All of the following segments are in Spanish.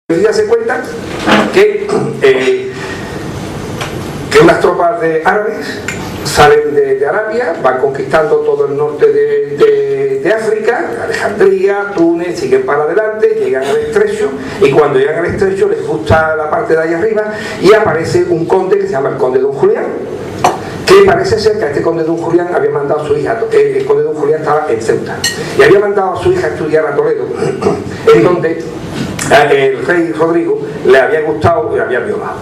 Ya se cuenta que unas tropas árabes salen de Arabia, van conquistando todo el norte de África, Alejandría, Túnez, siguen para adelante, llegan al estrecho, y cuando llegan al estrecho les gusta la parte de ahí arriba y aparece un conde que se llama el conde Don Julián, que parece ser que a este conde Don Julián había mandado a su hija, el conde Don Julián estaba en Ceuta, y había mandado a su hija a estudiar a Toledo, en donde el rey Rodrigo le había gustado y le había violado.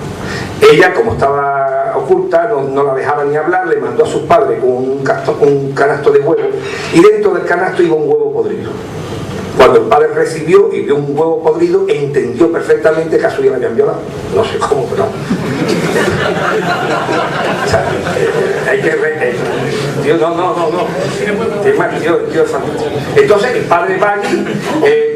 Ella, como estaba oculta, no la dejaba ni hablar, le mandó a sus padres un canasto de huevos, y dentro del canasto iba un huevo podrido. Cuando el padre recibió y vio un huevo podrido, entendió perfectamente que a su hija le habían violado. No sé cómo, pero o sea, hay que Dios, no. Dios es fantástico. Entonces el padre va allí,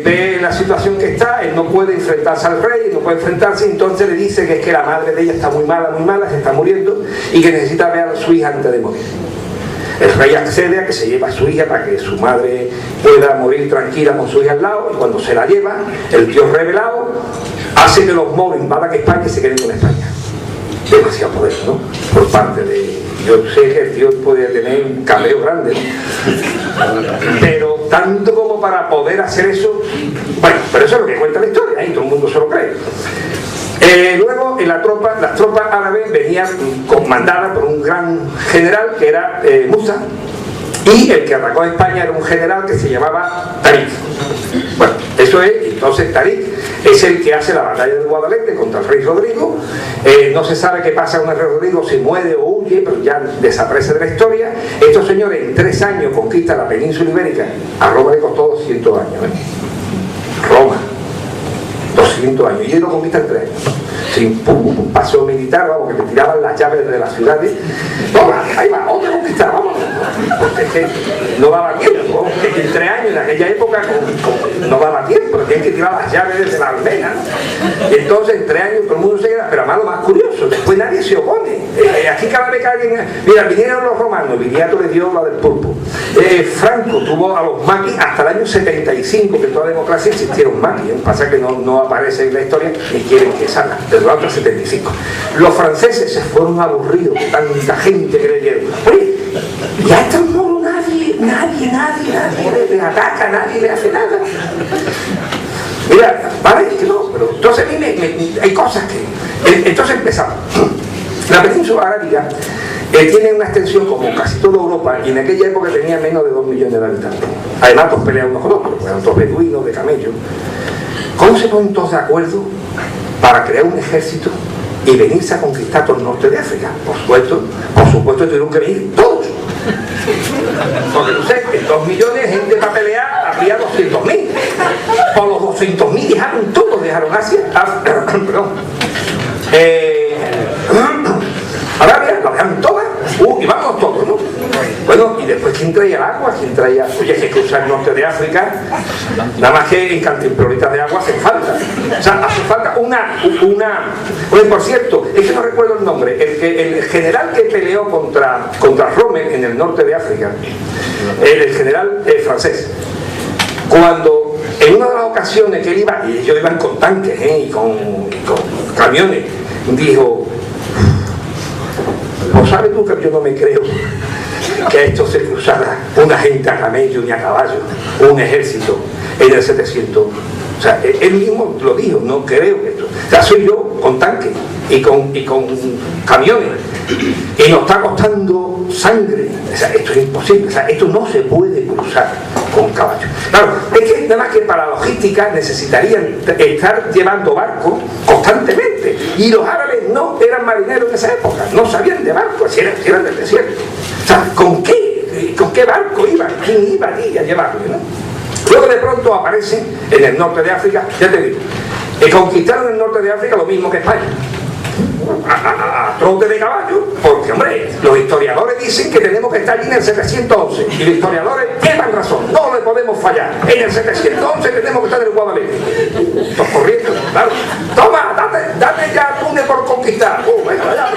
ve la situación que está, él no puede enfrentarse al rey, no puede enfrentarse, entonces le dice que es que la madre de ella está muy mala, se está muriendo, y que necesita ver a su hija antes de morir. El rey accede a que se lleva a su hija para que su madre pueda morir tranquila con su hija al lado, y cuando se la lleva, el Dios revelado hace que los moros invadan España y se queden con España. Demasiado poder, ¿no? Por parte de... Yo sé que el Dios puede tener un cameo grande, ¿no? Pero tanto como para poder hacer eso... Bueno, pero eso es lo que cuenta la historia, y todo el mundo se lo cree. Luego las tropas árabes venían comandadas por un gran general que era Musa, y el que atacó a España era un general que se llamaba Tarik. Bueno, eso es. Entonces Tarik es el que hace la batalla de Guadalete contra el rey Rodrigo. No se sabe qué pasa con el rey Rodrigo, si muere o huye, pero ya desaparece de la historia. Estos señores en 3 años conquistan la península ibérica. A Roma le costó 200 años, Roma 200 años, y ellos lo conquistan en 3 años, sin un paseo militar, vamos, que le tiraban las llaves de las ciudades. Toma, ahí va, otra conquistar, vamos, porque es que no daba tiempo, es que en 3 años en aquella época no daba tiempo, tenían que tirar las llaves desde la almena, y entonces en 3 años todo el mundo se queda, pero además lo más curioso, después nadie se opone. Aquí cada vez que alguien, mira, vinieron los romanos, Viriato le dio la del pulpo, Franco tuvo a los maquis hasta el año 75, que en toda democracia existieron maquis, pasa que no aparece en la historia y quieren que salga, desde el año 75. Los franceses se fueron aburridos de tanta gente que le dieron. Oye, ya está el moro, nadie le ataca, nadie le hace nada. Mira, vale, que no, pero entonces a mí hay cosas que... Entonces empezamos. La península arábiga tiene una extensión como casi toda Europa, y en aquella época tenía menos de 2 millones de habitantes. Además, todos peleaban unos con otros, eran todos beduinos, de camellos. ¿Cómo se ponen todos de acuerdo para crear un ejército y venirse a conquistar todo el norte de África? Por supuesto tuvieron que venir todos. Porque tú sabes, en 2 millones de gente para pelear había 200.000. Por los 200.000 dejaron Asia, perdón. Arabia, la dejaron todas, y vamos todos, ¿no? Bueno, y después, ¿quién traía el agua? ¿Quién traía? Oye, que cruzar el norte de África, nada más que en cantimploritas de agua hace falta. O sea, hace falta una... Oye, por cierto, es que no recuerdo el nombre, el general que peleó contra Rommel en el norte de África, el general francés, cuando en una de las ocasiones que él iba, y ellos iban con tanques y con camiones, dijo: ¿no sabes tú que yo no me creo que a esto se cruzara una gente a camello ni a caballo, un ejército en el 700? O sea, él mismo lo dijo, no creo que esto... O sea, soy yo con tanques y con camiones, y nos está costando sangre. O sea, esto es imposible, o sea, esto no se puede cruzar con caballos. Claro, es que nada más que para la logística necesitarían estar llevando barcos constantemente, y los árabes no eran marineros en esa época, no sabían de barcos, eran del desierto. O sea, ¿con qué barco iban? ¿Quién iba allí a llevarlo, no? Luego de pronto aparecen en el norte de África, ya te digo, conquistaron el norte de África lo mismo que España, a trote de caballo, porque, hombre, los historiadores dicen que tenemos que estar allí en el 711, y los historiadores llevan razón, no le podemos fallar. En el 711 tenemos que estar en el Guadalete. Estos corrientes, claro. Toma, date ya Túnez por conquistar. Bueno, allá.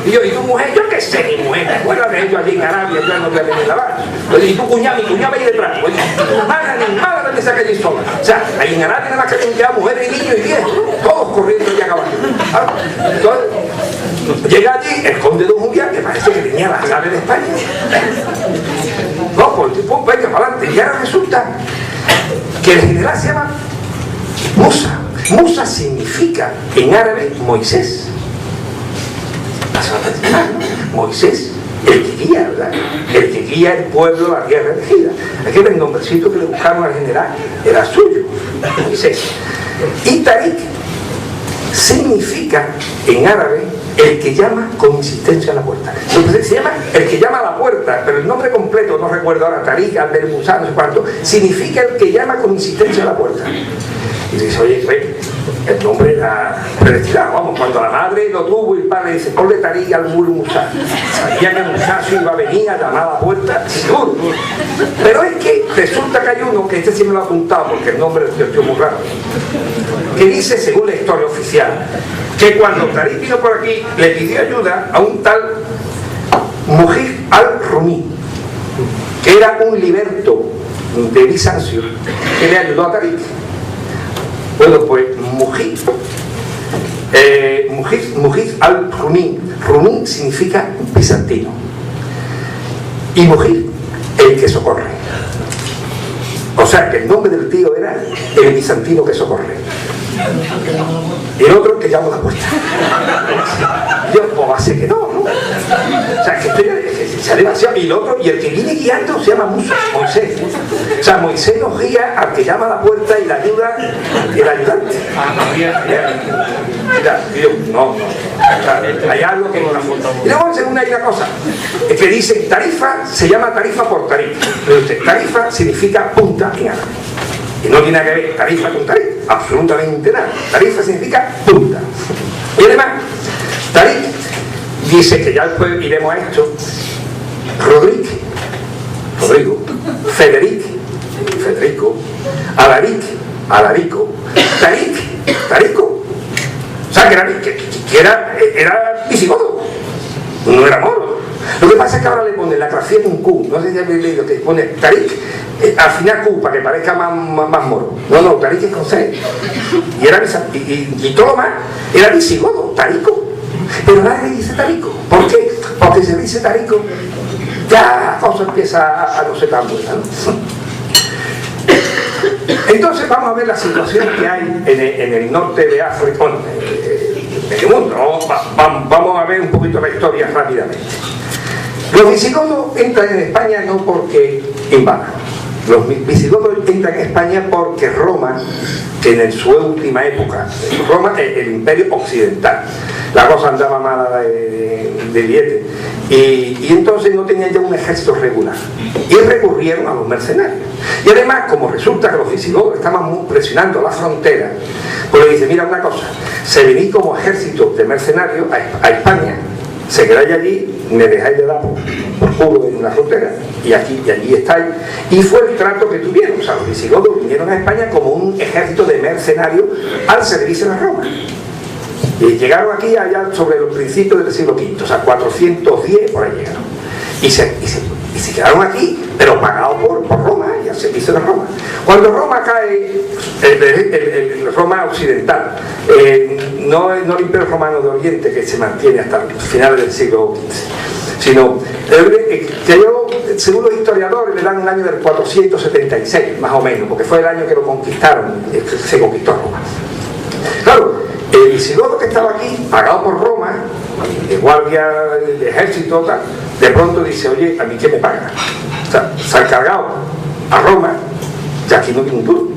Y tu mujer, yo qué sé, mi mujer, ¿te acuerdas de ellos allí en Arabia? Yo no voy a venir a lavar. Y tu cuñada, mi cuñada ahí detrás. Mala de esa calle sola. O sea, ahí en Arabia nada más que ya mujeres y niños y viejos, todos corriendo ya a caballo. Entonces, llega allí el conde de Don Julián, que parece que tenía las llaves de España. No, pues el tipo, venga para adelante. Y ahora resulta que el general se llama Musa. Musa significa en árabe Moisés. Moisés, el que guía, ¿verdad? El que guía el pueblo a la tierra elegida. Aquí el nombrecito que le buscaron al general era suyo, Moisés. Y Tariq significa en árabe el que llama con insistencia a la puerta. Entonces se llama el que llama a la puerta, pero el nombre completo, no recuerdo ahora, Tariq, Albert Musa, no sé cuánto, significa el que llama con insistencia a la puerta. Y dice, oye, el nombre era predestinado. Vamos, cuando la madre lo tuvo y el padre dice, ponle Tariq al Musa. Sabía que Musa se iba a venir a llamar a la puerta, seguro. Pero es que resulta que hay uno, que este sí me lo ha apuntado porque el nombre es muy raro, que dice, según la historia oficial, que cuando Tariq vino por aquí, le pidió ayuda a un tal Mujib al-Rumi, que era un liberto de Bizancio, que le ayudó a Tariq. Bueno, pues Mujib al-Rumi, Rumi significa bizantino, y Mujib, el que socorre. O sea, que el nombre del tío era el bizantino que socorre. Y el otro que llama a la puerta. Yo, pues va a ser que no, ¿no? O sea, que se ha demasiado. Y el otro, y el que viene guiando se llama Moisés. O sea, Moisés nos guía al que llama a la puerta y la ayuda, el ayudante. Mira, no. Hay algo que no la foto. Y luego, segunda, hay una cosa. Es que dice, Tarifa se llama Tarifa por Tarifa. Tarifa significa punta en árabe. Y no tiene nada que ver Tarifa con Tarifa, absolutamente nada. Tarifa significa punta. Y además, Tariq dice que ya después iremos a esto. Rodrigo, Federico, Alarico, Tarico. O sea, que era visigodo, no era moro. Lo que pasa es que ahora le ponen la grafía con Q, no sé si habéis leído que pone Tariq, al final Q, para que parezca más moro. No, Tariq es con C. Y todo lo más era visigodo, Tarico. Pero nadie le dice Tarico. ¿Por qué? Porque si dice Tarico, ya la cosa empieza a no ser tan buena, ¿no? Entonces vamos a ver la situación que hay en el norte de África, en el mundo. Vamos a ver un poquito la historia rápidamente. Los visigodos entran en España no porque invadan. Los visigodos entran en España porque Roma, que en su última época, Roma, el imperio occidental, la cosa andaba mala de billete, y entonces no tenían ya un ejército regular, y recurrieron a los mercenarios. Y además, como resulta que los visigodos estaban presionando la frontera, pues le dice, mira una cosa, se venís como ejército de mercenarios a España, se quedáis allí, me dejáis de dar por culo en la frontera, y allí estáis. Y fue el trato que tuvieron. O sea, los visigodos vinieron a España como un ejército de mercenarios al servicio de Roma. Y llegaron aquí allá sobre los principios del siglo V, o sea, 410 por ahí llegaron. Y se quedaron aquí, pero pagados por Roma y al servicio de Roma. Cuando Roma cae, el Roma occidental, no el Imperio Romano de Oriente, que se mantiene hasta finales del siglo XV, sino que yo, según los historiadores, le dan un año del 476, más o menos, porque fue el año que lo conquistaron, se conquistó Roma. Claro, el visigodo que estaba aquí, pagado por Roma, de guardia, de ejército, tal, de pronto dice, oye, ¿a mí qué me pagan? O sea, se han cargado a Roma, y aquí no tiene un duro.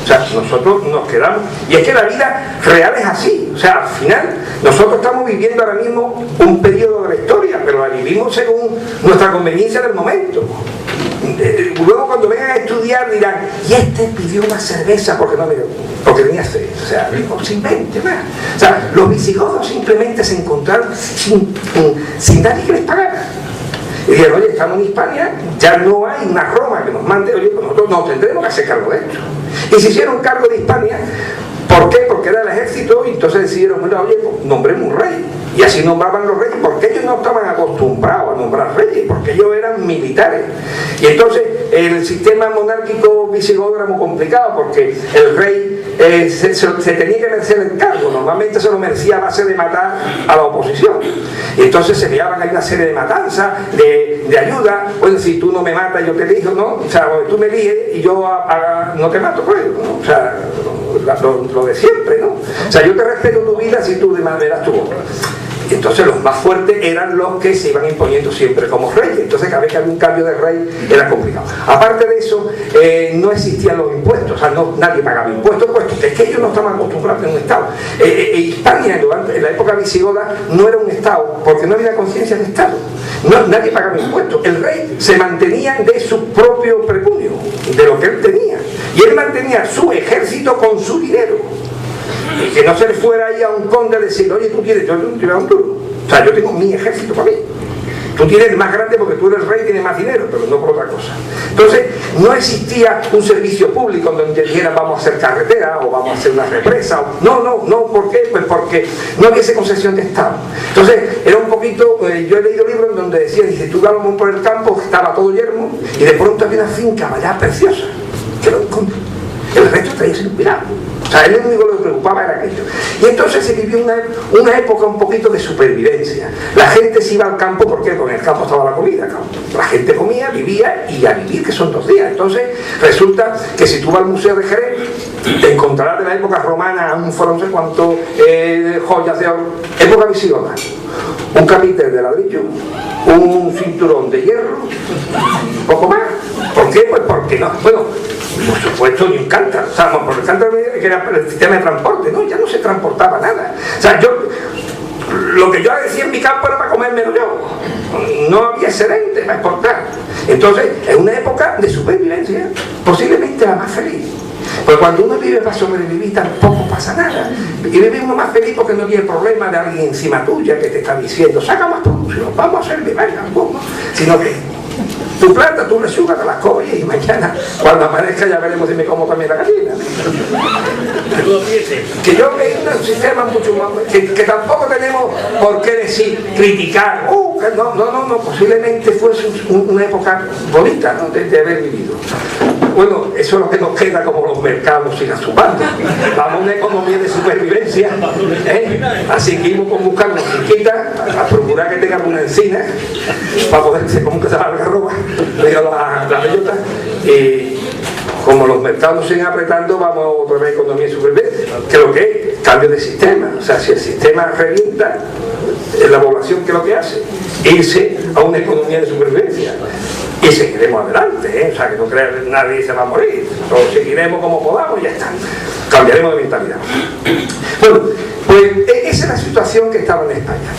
O sea, nosotros nos quedamos. Y es que la vida real es así. O sea, al final, nosotros estamos viviendo ahora mismo un periodo de la historia, pero la vivimos según nuestra conveniencia del momento. Luego cuando vengan a estudiar dirán, y este pidió una cerveza porque no me dio, porque tenía sed. O sea, no se invente más. O sea, los visigodos simplemente se encontraron sin nadie que les pagara. Y dijeron, oye, estamos en Hispania, ya no hay una Roma que nos mande, oye, pues nosotros nos tendremos que hacer cargo de esto. Y se hicieron cargo de Hispania. ¿Por qué? Porque era el ejército, y entonces decidieron, bueno, oye, pues nombremos un rey. y así nombraban los reyes, porque ellos no estaban acostumbrados a nombrar reyes, porque ellos eran militares. Y entonces el sistema monárquico visigodo era muy complicado, porque el rey se tenía que merecer el cargo, normalmente se lo merecía a base de matar a la oposición. Y entonces se veían ahí una serie de matanzas, de ayuda. Bueno, si tú no me matas, yo te elijo, ¿no? O sea, tú me eliges y yo no te mato, pues, ¿no? O sea, lo de siempre, ¿no? O sea, yo te respeto tu vida si tú me das tu obra. Entonces los más fuertes eran los que se iban imponiendo siempre como reyes. Entonces cada vez que había un cambio de rey era complicado. Aparte de eso, no existían los impuestos, o sea, nadie pagaba impuestos, puesto que es que ellos no estaban acostumbrados a un Estado. Hispania en la época visigoda no era un Estado, porque no había conciencia de Estado. Nadie pagaba impuestos. El rey se mantenía de su propio pecunio, de lo que él tenía. Y él mantenía su ejército con su dinero. Y que no se le fuera ahí a un conde a decir, oye, tú tienes, yo no tienes un duro. O sea, yo tengo mi ejército para mí. Tú tienes el más grande porque tú eres el rey y tienes más dinero, pero no por otra cosa. Entonces, no existía un servicio público donde dijeran vamos a hacer carretera o vamos a hacer una represa. No, ¿por qué? Pues porque no hubiese concesión de Estado. Entonces, era un poquito, yo he leído libros en donde decían, dice, tú íbamos por el campo, estaba todo yermo, y de pronto había una finca allá preciosa, que era un conde. El resto estaría sin cuidado. O sea, él único lo que preocupaba era aquello. Y entonces se vivió una época un poquito de supervivencia. La gente se iba al campo, ¿por qué? Porque en el campo estaba la comida. La gente comía, vivía, y a vivir, que son 2 días. Entonces resulta que si tú vas al Museo de Jerez, te encontrarás de la época romana un no sé cuánto joyas de oro, época visigoda, un capitel de ladrillo, un cinturón de hierro, poco más. ¿Por qué? Pues porque no, bueno, por supuesto ni un cántaro, o sea, por el cántaro que era el sistema de transporte, ¿no? Ya no se transportaba nada. O sea, lo que yo decía en mi campo era para comérmelo yo, no había excedente para exportar. Entonces, es una época de supervivencia, posiblemente la más feliz. Pues cuando uno vive para sobrevivir tampoco pasa nada. Y vive uno más feliz porque no tiene problema de alguien encima tuya que te está diciendo saca más producción, vamos a hacer de vaina, sino que tu planta, tu lechuga te las coges y mañana cuando amanezca ya veremos si me como también la gallina. Que yo veo un sistema mucho más que tampoco tenemos por qué decir, criticar, no, posiblemente fuese una época bonita, ¿no? de haber vivido. Bueno, eso es lo que nos queda como los mercados sin azúcar. Vamos a una economía de supervivencia, así que íbamos a buscar una chiquita, a procurar que tengan una encina para poderse como que se la algarroba, la bellota, y como los mercados siguen apretando, vamos a otra economía de supervivencia, que lo que es cambio de sistema. O sea, si el sistema revienta, la población, ¿qué es lo que hace? Irse a una economía de supervivencia. Y seguiremos adelante, o sea, que no crean que nadie se va a morir, o seguiremos como podamos y ya está, cambiaremos de mentalidad. Bueno, pues esa es la situación que estaba en España.